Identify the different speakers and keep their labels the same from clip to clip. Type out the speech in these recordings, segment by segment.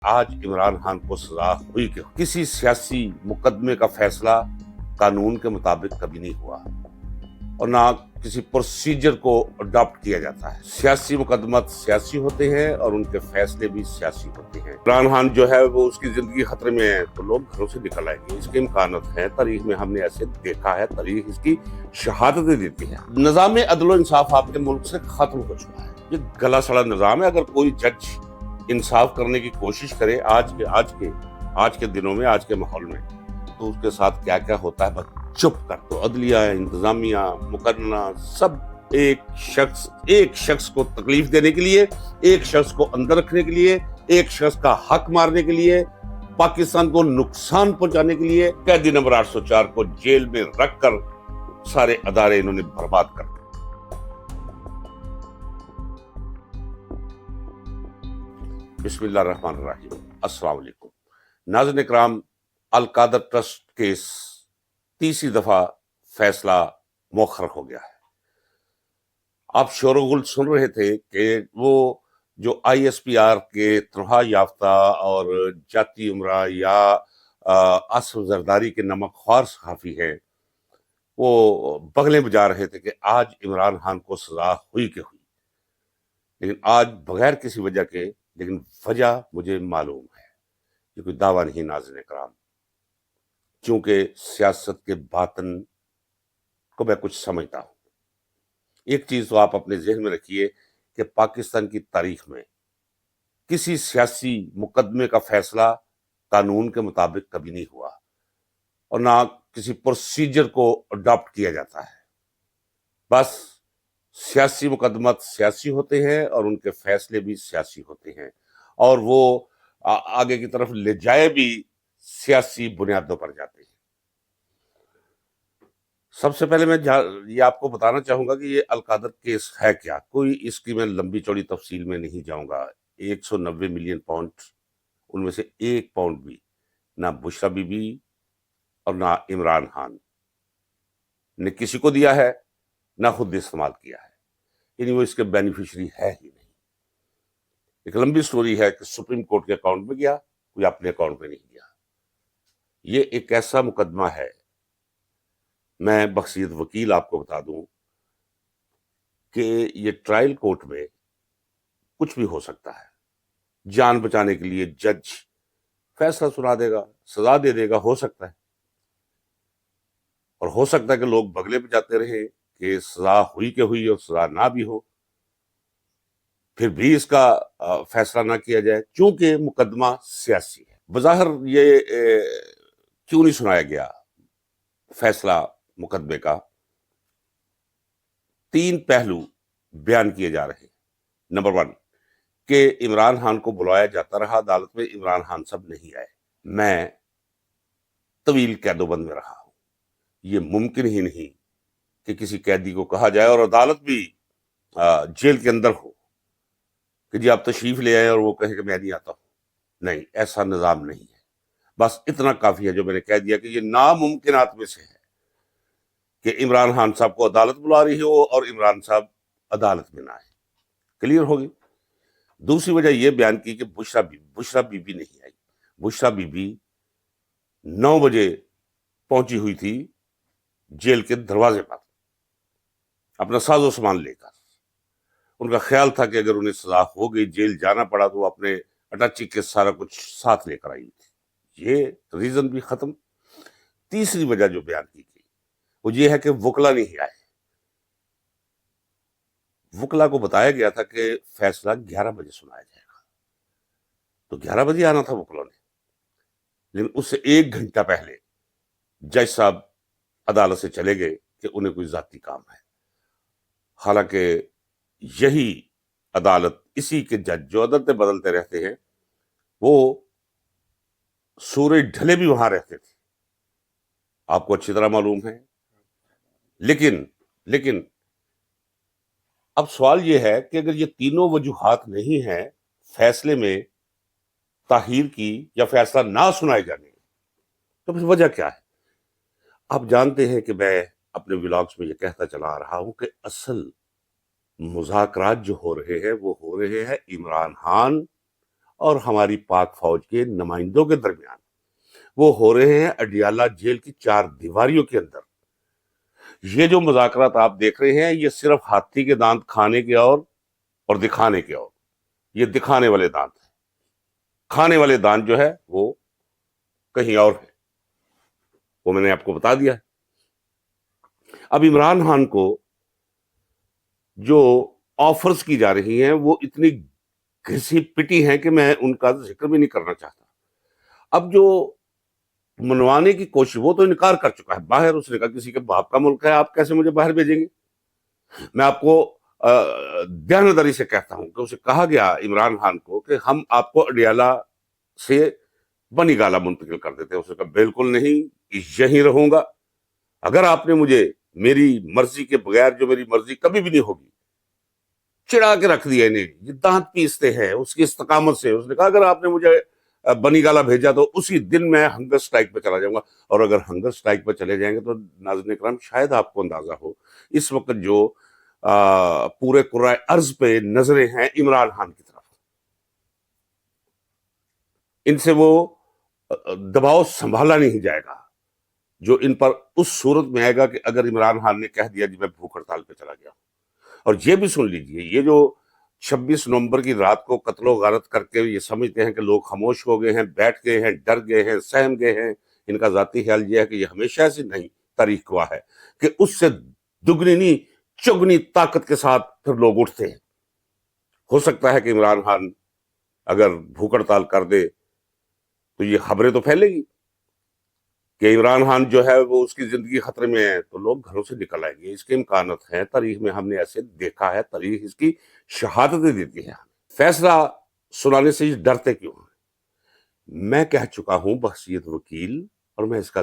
Speaker 1: آج عمران خان کو سزا ہوئی کہ کسی سیاسی مقدمے کا فیصلہ قانون کے مطابق کبھی نہیں ہوا اور نہ کسی پروسیجر کو اڈاپٹ کیا جاتا ہے۔ سیاسی مقدمات سیاسی ہوتے ہیں اور ان کے فیصلے بھی سیاسی ہوتے ہیں۔ عمران خان جو ہے وہ اس کی زندگی خطرے میں ہے تو لوگ گھروں سے نکل آئیں گے، اس کے امکانات ہیں، تاریخ میں ہم نے ایسے دیکھا ہے، تاریخ اس کی شہادتیں دیتی ہے۔ نظام عدل و انصاف آپ کے ملک سے ختم ہو چکا ہے، یہ گلا سڑا نظام ہے۔ اگر کوئی جج انصاف کرنے کی کوشش کرے آج کے دنوں میں، آج کے ماحول میں، تو اس کے ساتھ کیا کیا ہوتا ہے بس چپ کر دو۔ عدلیہ، انتظامیہ، مقننہ سب ایک شخص کو تکلیف دینے کے لیے، ایک شخص کو اندر رکھنے کے لیے، ایک شخص کا حق مارنے کے لیے، پاکستان کو نقصان پہنچانے کے لیے قیدی نمبر 804 کو جیل میں رکھ کر سارے ادارے انہوں نے برباد کر۔ بسم اللہ الرحمن الرحیم۔ السلام علیکم ناظرین اکرام، القادر ٹرسٹ کیس تیسری دفعہ فیصلہ مؤخر ہو گیا ہے۔ آپ شور و غل سن رہے تھے کہ وہ جو ISPR کے تنخواہ یافتہ اور جاتی عمرہ یا آصف زرداری کے نمک خوار صحافی ہیں، وہ بغلیں بجا رہے تھے کہ آج عمران خان کو سزا ہوئی کہ ہوئی، لیکن آج بغیر کسی وجہ کے، لیکن وجہ مجھے معلوم ہے، یہ کوئی دعویٰ نہیں ناظرین اکرام، چونکہ سیاست کے باطن کو میں کچھ سمجھتا ہوں۔ ایک چیز تو آپ اپنے ذہن میں رکھیے کہ پاکستان کی تاریخ میں کسی سیاسی مقدمے کا فیصلہ قانون کے مطابق کبھی نہیں ہوا اور نہ کسی پروسیجر کو اڈاپٹ کیا جاتا ہے۔ بس سیاسی مقدمات سیاسی ہوتے ہیں اور ان کے فیصلے بھی سیاسی ہوتے ہیں، اور وہ آگے کی طرف لے جائے بھی سیاسی بنیادوں پر جاتے ہیں۔ سب سے پہلے میں یہ آپ کو بتانا چاہوں گا کہ یہ القادر کیس ہے کیا۔ کوئی اس کی میں لمبی چوڑی تفصیل میں نہیں جاؤں گا۔ 190 ملین پاؤنڈ، ان میں سے 1 پاؤنڈ بھی نہ بشرا بی بی اور نہ عمران خان نے کسی کو دیا ہے، نہ خود استعمال کیا ہے، یعنی وہ اس کے بینیفیشری ہے ہی نہیں۔ ایک لمبی سٹوری ہے کہ سپریم کورٹ کے اکاؤنٹ میں گیا، کوئی اپنے اکاؤنٹ میں نہیں گیا۔ یہ ایک ایسا مقدمہ ہے، میں بحیثیت وکیل آپ کو بتا دوں کہ یہ ٹرائل کورٹ میں کچھ بھی ہو سکتا ہے۔ جان بچانے کے لیے جج فیصلہ سنا دے گا، سزا دے دے گا، ہو سکتا ہے، اور ہو سکتا ہے کہ لوگ بگلے پہ جاتے رہے کہ سزا ہوئی کہ ہوئی اور سزا نہ بھی ہو، پھر بھی اس کا فیصلہ نہ کیا جائے، چونکہ مقدمہ سیاسی ہے۔ بظاہر یہ کیوں نہیں سنایا گیا فیصلہ مقدمے کا؟ 3 پہلو بیان کیے جا رہے ہیں۔ نمبر 1 کہ عمران خان کو بلایا جاتا رہا عدالت میں، عمران خان صاحب نہیں آئے، میں طویل قید و بند میں رہا ہوں، یہ ممکن ہی نہیں کہ کسی قیدی کو کہا جائے، اور عدالت بھی جیل کے اندر ہو کہ جی آپ تشریف لے آئے اور وہ کہے کہ میں نہیں آتا ہوں۔ نہیں، ایسا نظام نہیں ہے۔ بس اتنا کافی ہے جو میں نے کہہ دیا کہ یہ ناممکنات میں سے ہے کہ عمران خان صاحب کو عدالت بلا رہی ہو اور عمران صاحب عدالت میں نہ آئے۔ کلیئر ہوگی؟ دوسری وجہ یہ بیان کی کہ بشرا بی بی نہیں آئی۔ بشرا بی بی 9 بجے پہنچی ہوئی تھی جیل کے دروازے پر اپنا ساز و سامان لے کر۔ ان کا خیال تھا کہ اگر انہیں سزا ہو گئی، جیل جانا پڑا، تو وہ اپنے اٹیچی کے سارا کچھ ساتھ لے کر آئی تھی۔ یہ ریزن بھی ختم۔ تیسری وجہ جو بیان کی گئی وہ یہ ہے کہ وکلا نہیں آئے۔ وکلا کو بتایا گیا تھا کہ فیصلہ 11 بجے سنایا جائے گا، تو 11 بجے آنا تھا وکلا نے، لیکن اس سے 1 گھنٹہ پہلے جج صاحب عدالت سے چلے گئے کہ انہیں کوئی ذاتی کام ہے، حالانکہ یہی عدالت، اسی کے جج جو عدالتیں بدلتے رہتے ہیں، وہ سورج ڈھلے بھی وہاں رہتے تھے، آپ کو اچھی طرح معلوم ہے۔ لیکن اب سوال یہ ہے کہ اگر یہ تینوں وجوہات نہیں ہیں فیصلے میں تاخیر کی یا فیصلہ نہ سنائے جانے، تو پھر وجہ کیا ہے؟ آپ جانتے ہیں کہ میں اپنے ولاگز میں یہ کہتا چلا آ رہا ہوں کہ اصل مذاکرات جو ہو رہے ہیں وہ ہو رہے ہیں عمران خان اور ہماری پاک فوج کے نمائندوں کے درمیان وہ ہو رہے ہیں اڈیالہ جیل کی 4 دیواریوں کے اندر۔ یہ جو مذاکرات آپ دیکھ رہے ہیں یہ صرف ہاتھی کے دانت کھانے کے اور دکھانے کے اور، یہ دکھانے والے دانت ہیں۔ کھانے والے دانت جو ہے وہ کہیں اور ہے، وہ میں نے آپ کو بتا دیا ہے۔ اب عمران خان کو جو آفرز کی جا رہی ہیں وہ اتنی گھسی پٹی ہیں کہ میں ان کا ذکر بھی نہیں کرنا چاہتا۔ اب جو منوانے کی کوشش، وہ تو انکار کر چکا ہے باہر، اس نے کہا کسی کے باپ کا ملک ہے، آپ کیسے مجھے باہر بھیجیں گے؟ میں آپ کو دیانتداری سے کہتا ہوں کہ اسے کہا گیا عمران خان کو کہ ہم آپ کو اڈیالہ سے بنی گالہ منتقل کر دیتے ہیں۔ اس نے کہا بالکل نہیں، یہیں رہوں گا۔ اگر آپ نے مجھے میری مرضی کے بغیر، جو میری مرضی کبھی بھی نہیں ہوگی، چڑھا کے رکھ دیا انہیں، یہ دانت پیستے ہیں اس کی استقامت سے۔ اس نے کہا اگر آپ نے مجھے بنی گالہ بھیجا تو اسی دن میں ہنگر سٹرائک پہ چلا جاؤں گا۔ اور اگر ہنگر سٹرائک پہ چلے جائیں گے تو ناظرین کرام شاید آپ کو اندازہ ہو اس وقت جو پورے کرۂ ارض پہ نظریں ہیں عمران خان کی طرف، ان سے وہ دباؤ سنبھالا نہیں جائے گا جو ان پر اس صورت میں آئے گا کہ اگر عمران خان نے کہہ دیا جی میں بھوک ہڑتال پہ چلا گیا ہوں۔ اور یہ بھی سن لیجئے، یہ جو 26 نومبر کی رات کو قتل و غارت کر کے یہ سمجھتے ہیں کہ لوگ خاموش ہو گئے ہیں، بیٹھ گئے ہیں، ڈر گئے ہیں، سہم گئے ہیں، ان کا ذاتی خیال یہ ہے کہ یہ ہمیشہ سے نہیں، تاریخ گواہ ہے کہ اس سے دگنی نہیں چگنی طاقت کے ساتھ پھر لوگ اٹھتے ہیں۔ ہو سکتا ہے کہ عمران خان اگر بھوک ہڑتال کر دے تو یہ خبریں تو پھیلے گی کہ عمران خان جو ہے وہ اس کی زندگی خطرے میں ہے، تو لوگ گھروں سے نکل آئیں گے۔ اس کے امکانات ہیں، تاریخ میں ہم نے ایسے دیکھا ہے، تاریخ اس کی شہادتیں دیتی ہے۔ فیصلہ سنانے سے یہ ڈرتے کیوں ہیں؟ میں کہہ چکا ہوں بحیثیت وکیل، اور میں اس کا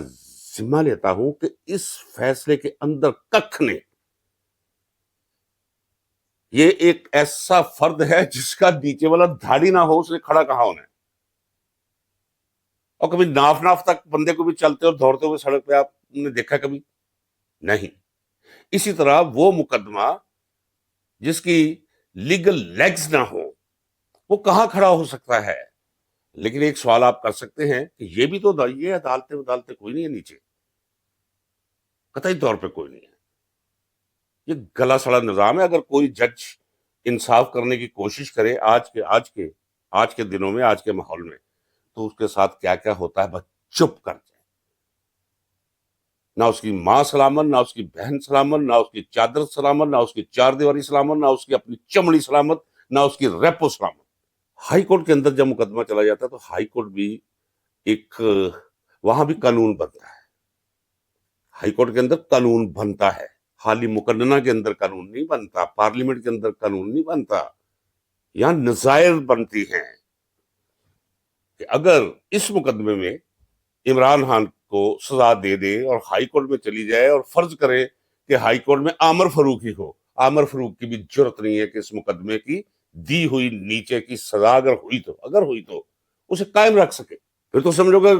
Speaker 1: ذمہ لیتا ہوں کہ اس فیصلے کے اندر ککھ نے، یہ ایک ایسا فرد ہے جس کا نیچے والا دھاڑی نہ ہو، اس نے کھڑا کہاں ہونا ہے؟ اور کبھی ناف تک بندے کو بھی چلتے اور دوڑتے ہوئے سڑک پہ آپ نے دیکھا کبھی؟ نہیں۔ اسی طرح وہ مقدمہ جس کی لیگل لیگز نہ ہو وہ کہاں کھڑا ہو سکتا ہے؟ لیکن ایک سوال آپ کر سکتے ہیں کہ یہ بھی تو یہ عدالتیں کوئی نہیں ہے نیچے، قطعی طور پہ کوئی نہیں ہے، یہ گلا سڑا نظام ہے۔ اگر کوئی جج انصاف کرنے کی کوشش کرے آج کے دنوں میں، آج کے ماحول میں، تو اس کے ساتھ کیا کیا ہوتا ہے بس چپ کر جائے۔ نہ اس کی ماں سلامت، نہ اس کی بہن سلامت، نہ اس کی چادر سلامت، نہ اس کی 4 دیواری سلامت، نہ اس کی اپنی چمڑی سلامت، نہ اس کی ریپو سلامت۔ ہائی کورٹ کے اندر جب مقدمہ چلا جاتا ہے تو ہائی کورٹ بھی وہاں بھی قانون بنتا ہے۔ ہائی کورٹ کے اندر قانون بنتا ہے، حالی مقننہ کے اندر قانون نہیں بنتا، پارلیمنٹ کے اندر قانون نہیں بنتا، یہاں نظائر بنتی ہیں کہ اگر اس مقدمے میں عمران خان کو سزا دے دے اور ہائی کورٹ میں چلی جائے، اور فرض کرے کہ ہائی کورٹ میں عامر فاروق ہی ہو، عامر فاروق کی بھی جرت نہیں ہے کہ اس مقدمے کی دی ہوئی نیچے کی سزا اگر ہوئی تو اسے قائم رکھ سکے۔ پھر تو سمجھو گا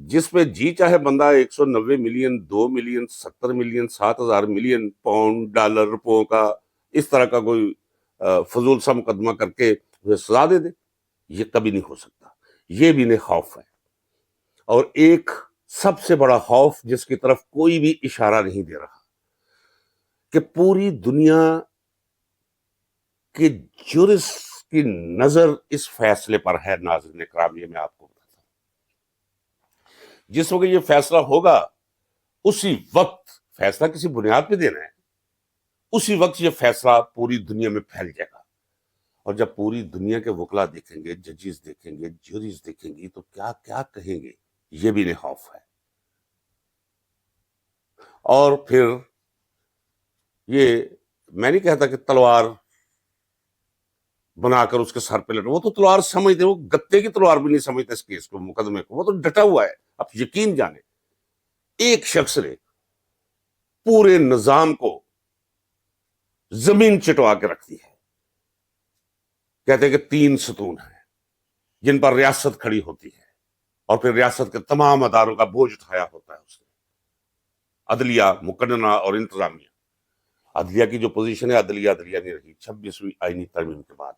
Speaker 1: جس پہ جی چاہے بندہ 190 million, 2 million, 70 million, 7,000 million pound, dollar, روپوں کا اس طرح کا کوئی فضول سا مقدمہ کر کے اسے سزا دے دے، یہ کبھی نہیں ہو سکتا۔ یہ بھی انہیں خوف ہے، اور ایک سب سے بڑا خوف جس کی طرف کوئی بھی اشارہ نہیں دے رہا، کہ پوری دنیا کی جورس کی نظر اس فیصلے پر ہے۔ ناظرین کرام، یہ میں آپ کو بتاتا ہوں، جس وقت یہ فیصلہ ہوگا اسی وقت، فیصلہ کسی بنیاد پہ دینا ہے، اسی وقت یہ فیصلہ پوری دنیا میں پھیل جائے گا۔ اور جب پوری دنیا کے وکلا دیکھیں گے، ججز دیکھیں گے، جوریز دیکھیں گی، تو کیا کیا کہیں گے، یہ بھی انہیں خوف ہے۔ اور پھر یہ میں نہیں کہتا کہ تلوار بنا کر اس کے سر پہ لٹو، وہ تو تلوار سمجھتے، وہ گتے کی تلوار بھی نہیں سمجھتے اس کیس کو، مقدمے کو، وہ تو ڈٹا ہوا ہے۔ اب یقین جانے ایک شخص نے پورے نظام کو زمین چٹوا کے رکھ دی ہے۔ کہتے ہیں کہ 3 ستون ہیں جن پر ریاست کھڑی ہوتی ہے، اور پھر ریاست کے تمام اداروں کا بوجھ اٹھایا ہوتا ہے اس نے، عدلیہ، مقننہ اور انتظامیہ۔ عدلیہ کی جو پوزیشن ہے، عدلیہ نہیں رہی 26ویں آئینی ترمیم کے بعد۔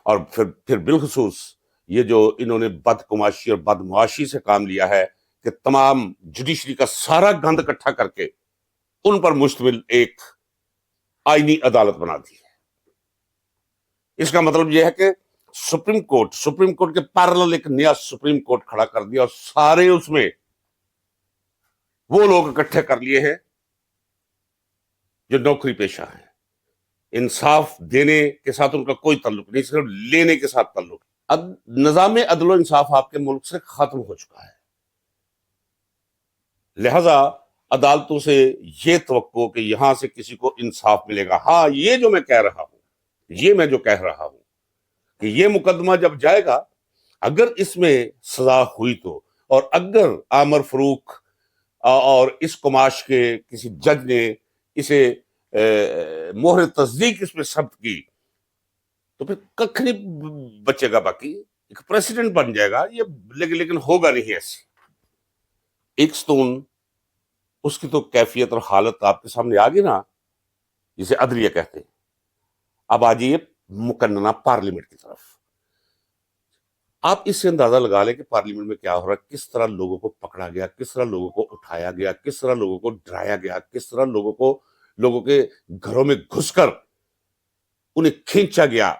Speaker 1: اور پھر بالخصوص یہ جو انہوں نے بدکماشی اور بدمعاشی سے کام لیا ہے کہ تمام جوڈیشری کا سارا گند اکٹھا کر کے ان پر مشتمل ایک آئینی عدالت بنا دی ہے. اس کا مطلب یہ ہے کہ سپریم کورٹ کے پیرلل ایک نیا سپریم کورٹ کھڑا کر دیا اور سارے اس میں وہ لوگ اکٹھے کر لیے ہیں جو نوکری پیشہ ہیں. انصاف دینے کے ساتھ ان کا کوئی تعلق نہیں، صرف لینے کے ساتھ تعلق. اب نظام عدل و انصاف آپ کے ملک سے ختم ہو چکا ہے، لہذا عدالتوں سے یہ توقع کہ یہاں سے کسی کو انصاف ملے گا. ہاں، یہ جو میں کہہ رہا ہوں کہ یہ مقدمہ جب جائے گا، اگر اس میں سزا ہوئی تو، اور اگر عامر فروخ اور اس کماش کے کسی جج نے اسے مہر تصدیق اس میں ثبت کی تو پھر ککھ نہیں بچے گا، باقی ایک پریسیڈنٹ بن جائے گا یہ. لیکن ہوگا نہیں ایسی. ایک ستون اس کی تو کیفیت اور حالت آپ کے سامنے آ گئی نا، جسے عدلیہ کہتے ہیں. اب آ جائیے مقننہ پارلیمنٹ کی طرف. آپ اس سے اندازہ لگا لیں کہ پارلیمنٹ میں کیا ہو رہا ہے، کس طرح لوگوں کو پکڑا گیا، کس طرح لوگوں کو اٹھایا گیا، کس طرح لوگوں کو ڈرایا گیا، کس طرح لوگوں کے گھروں میں گھس کر انہیں کھینچا گیا،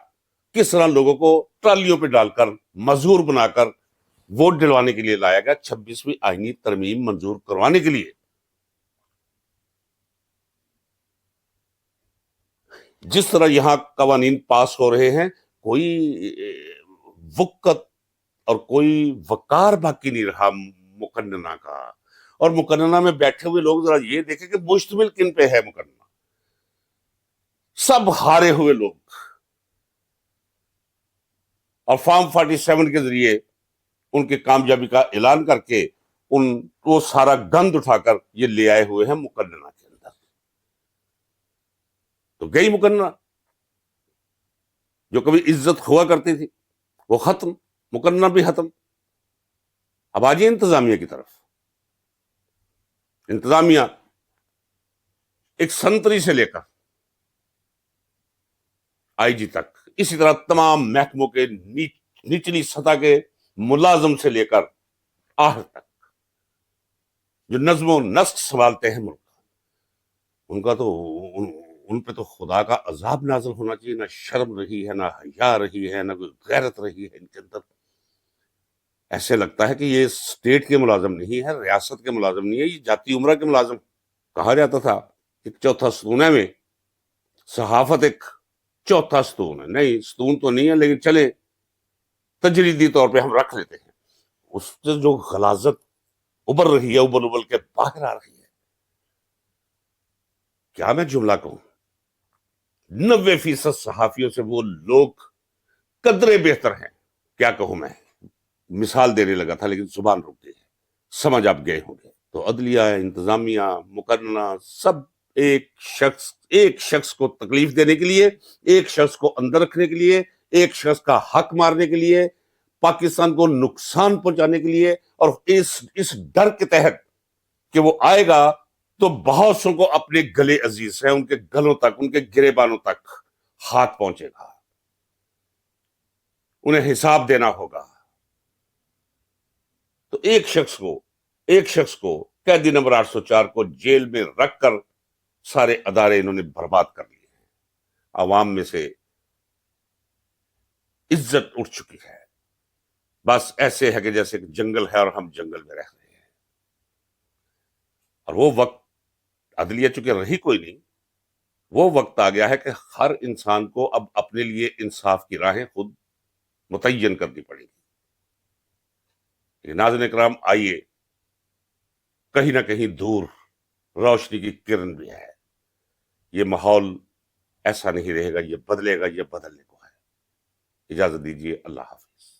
Speaker 1: کس طرح لوگوں کو ٹرالیوں پہ ڈال کر مزدور بنا کر ووٹ دلوانے کے لیے لایا گیا 26ویں آئینی ترمیم منظور کروانے کے لیے. جس طرح یہاں قوانین پاس ہو رہے ہیں، کوئی وقت اور کوئی وقار باقی نہیں رہا مقننہ کا. اور مقننہ میں بیٹھے ہوئے لوگ ذرا یہ دیکھیں کہ مشتمل کن پہ ہے مقننہ. سب ہارے ہوئے لوگ، اور فارم 47 کے ذریعے ان کے کامیابی کا اعلان کر کے ان کو سارا گند اٹھا کر یہ لے آئے ہوئے ہیں مقننہ کے اندر. تو گئی مقننہ جو کبھی عزت ہوا کرتی تھی وہ ختم، مقننہ بھی ختم. اب آجیے انتظامیہ کی طرف. انتظامیہ ایک سنتری سے لے کر آئی جی تک، اسی طرح تمام محکموں کے نچلی سطح کے ملازم سے لے کر آخر تک جو نظم و نسق سنبھالتے ہیں ملک کا، ان کا تو ان پہ تو خدا کا عذاب نازل ہونا چاہیے. نہ شرم رہی ہے، نہ حیا رہی ہے، نہ کوئی غیرت رہی ہے ان کے اندر. ایسے لگتا ہے کہ یہ اسٹیٹ کے ملازم نہیں ہے، ریاست کے ملازم نہیں ہے، یہ جاتی عمرہ کے ملازم. کہا جاتا تھا ایک چوتھا ستون ہے میں، صحافت ایک چوتھا ستون ہے. نہیں، ستون تو نہیں ہے، لیکن چلے تجریدی طور پہ ہم رکھ لیتے ہیں. اس سے جو غلاظت ابل رہی ہے، ابل کے باہر آ رہی ہے، کیا میں جملہ کہوں. 90% صحافیوں سے وہ لوگ قدرے بہتر ہیں. کیا کہوں میں، مثال دینے لگا تھا لیکن زبان رک گئی. سمجھ آپ گئے ہوں گے. تو عدلیہ، انتظامیہ، مقننہ، سب ایک شخص کو تکلیف دینے کے لیے، ایک شخص کو اندر رکھنے کے لیے، ایک شخص کا حق مارنے کے لیے، پاکستان کو نقصان پہنچانے کے لیے، اور اس ڈر کے تحت کہ وہ آئے گا تو بہت سو کو اپنے گلے عزیز ہیں، ان کے گلوں تک، ان کے گریبانوں تک ہاتھ پہنچے گا، انہیں حساب دینا ہوگا. تو ایک شخص کو قیدی نمبر 804 کو جیل میں رکھ کر سارے ادارے انہوں نے برباد کر لیے ہیں. عوام میں سے عزت اٹھ چکی ہے. بس ایسے ہے کہ جیسے جنگل ہے اور ہم جنگل میں رہ رہے ہیں. اور وہ وقت، عدلیہ چونکہ رہی کوئی نہیں، وہ وقت آ گیا ہے کہ ہر انسان کو اب اپنے لیے انصاف کی راہیں خود متعین کرنی پڑے گی. ناظرین اکرام، آئیے کہیں نہ کہیں دور روشنی کی کرن بھی ہے. یہ ماحول ایسا نہیں رہے گا، یہ بدلے گا، یہ بدلنے کو ہے. اجازت دیجیے، اللہ حافظ.